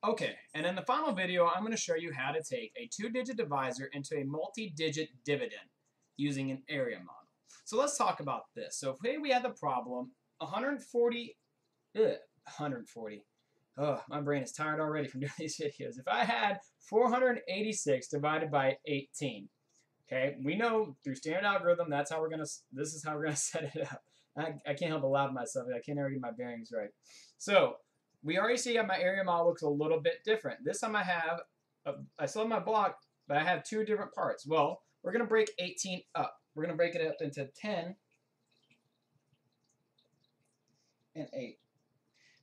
Okay, and in the final video, I'm going to show you how to take a two-digit divisor into a multi-digit dividend using an area model. So let's talk about this. So if we had the problem 140, 140. Oh, my brain is tired already from doing these videos. If I had 486 divided by 18, okay, we know through standard algorithm this is how we're gonna set it up. I can't help but laugh at myself. I can't ever get my bearings right. So we already see how my area model looks a little bit different. This time I still have my block, but I have two different parts. Well, we're gonna break 18 up. We're gonna break it up into 10 and 8.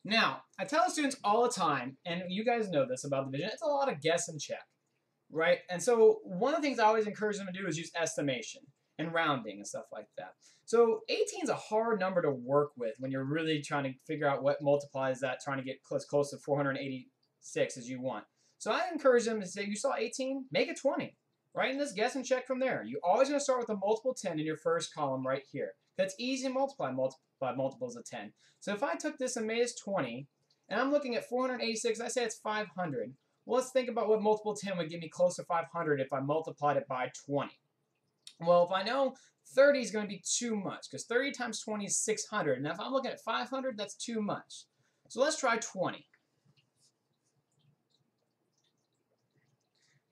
Now, I tell the students all the time, and you guys know this about division, it's a lot of guess and check, right? And so one of the things I always encourage them to do is use estimation and rounding and stuff like that. So 18 is a hard number to work with when you're really trying to figure out what multiplies that, trying to get close to 486 as you want. So I encourage them to say, you saw 18, make it 20, right? And just guess and check from there. You're always going to start with a multiple 10 in your first column right here. That's easy to multiply multiples of 10. So if I took this and made it 20, and I'm looking at 486, I say it's 500. Well, let's think about what multiple 10 would give me close to 500 if I multiplied it by 20. Well, if I know 30 is going to be too much, because 30 times 20 is 600. And if I'm looking at 500, that's too much. So let's try 20.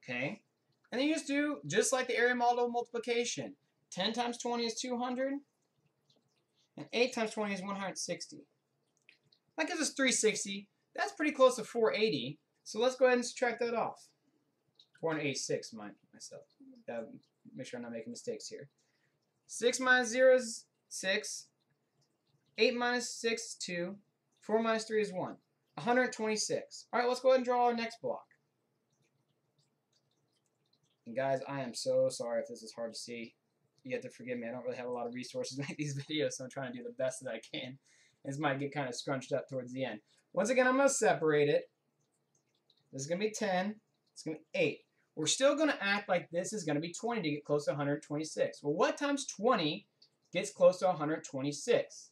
Okay. And then you just do, just like the area model multiplication. 10 times 20 is 200. And 8 times 20 is 160. That gives us 360. That's pretty close to 480. So let's go ahead and subtract that off. 486, myself. Make sure I'm not making mistakes here. 6 minus 0 is 6. 8 minus 6 is 2. 4 minus 3 is 1. 126. All right, let's go ahead and draw our next block. And guys, I am so sorry if this is hard to see. You have to forgive me. I don't really have a lot of resources to make these videos, so I'm trying to do the best that I can. This might get kind of scrunched up towards the end. Once again, I'm going to separate it. This is going to be 10. It's going to be 8. We're still going to act like this is going to be 20 to get close to 126. Well, what times 20 gets close to 126?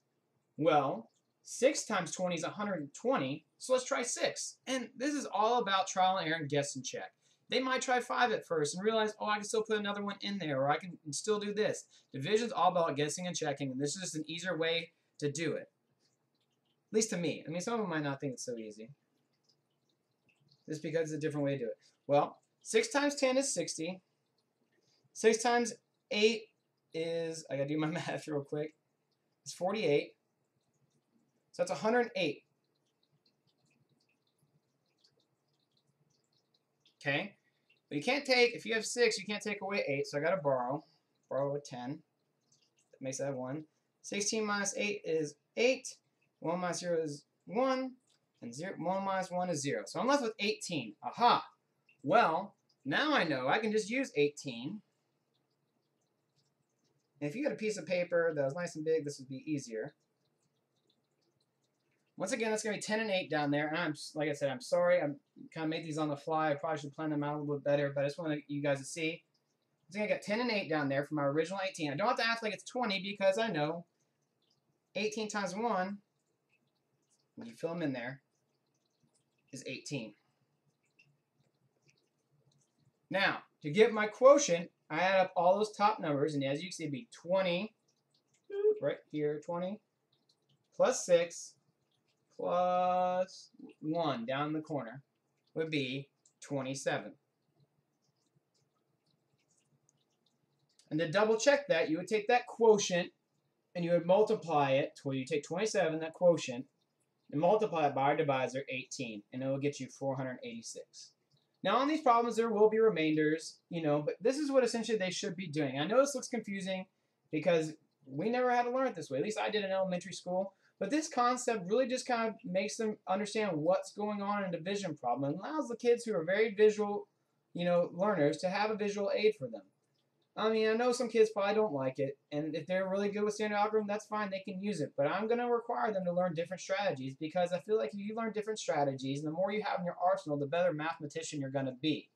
Well, 6 times 20 is 120, so let's try 6. And this is all about trial and error and guess and check. They might try 5 at first and realize, oh, I can still put another one in there, or I can still do this. Division's all about guessing and checking, and this is just an easier way to do it. At least to me. I mean, some of them might not think it's so easy. Just because it's a different way to do it. Well, 6 times 10 is 60. 6 times 8 is, I got to do my math real quick, it's 48. So that's 108. Okay? But you can't take, if you have 6, you can't take away 8, so I got to borrow a 10. That makes that 1. 16 minus 8 is 8. 1 minus 0 is 1. And 1 minus 1 is 0. So I'm left with 18. Aha! Well, now I know I can just use 18. And if you had a piece of paper that was nice and big, this would be easier. Once again, that's going to be 10 and 8 down there. And like I said, I'm sorry. I kind of made these on the fly. I probably should plan them out a little bit better, but I just want you guys to see. I got 10 and 8 down there for my original 18. I don't have to act like it's 20 because I know 18 times 1, when you fill them in there, is 18. Now, to get my quotient, I add up all those top numbers, and as you can see, it'd be 20, right here, 20, plus 6, plus 1 down in the corner would be 27. And to double check that, you would take that quotient and you would multiply it, well, you take 27, that quotient, and multiply it by our divisor, 18, and it will get you 486. Now on these problems there will be remainders, but this is what essentially they should be doing. I know this looks confusing because we never had to learn it this way. At least I did in elementary school. But this concept really just kind of makes them understand what's going on in a division problem and allows the kids who are very visual, learners to have a visual aid for them. I mean, I know some kids probably don't like it, and if they're really good with standard algorithm, that's fine, they can use it. But I'm going to require them to learn different strategies because I feel like if you learn different strategies, and the more you have in your arsenal, the better mathematician you're going to be.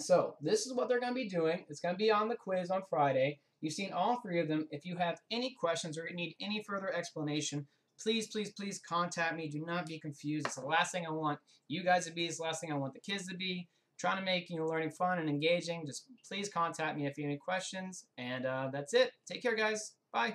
So, this is what they're going to be doing. It's going to be on the quiz on Friday. You've seen all 3 of them. If you have any questions or need any further explanation, please, please, please contact me. Do not be confused. It's the last thing I want you guys to be. It's the last thing I want the kids to be. Trying to make learning fun and engaging. Just please contact me if you have any questions. And that's it. Take care, guys. Bye.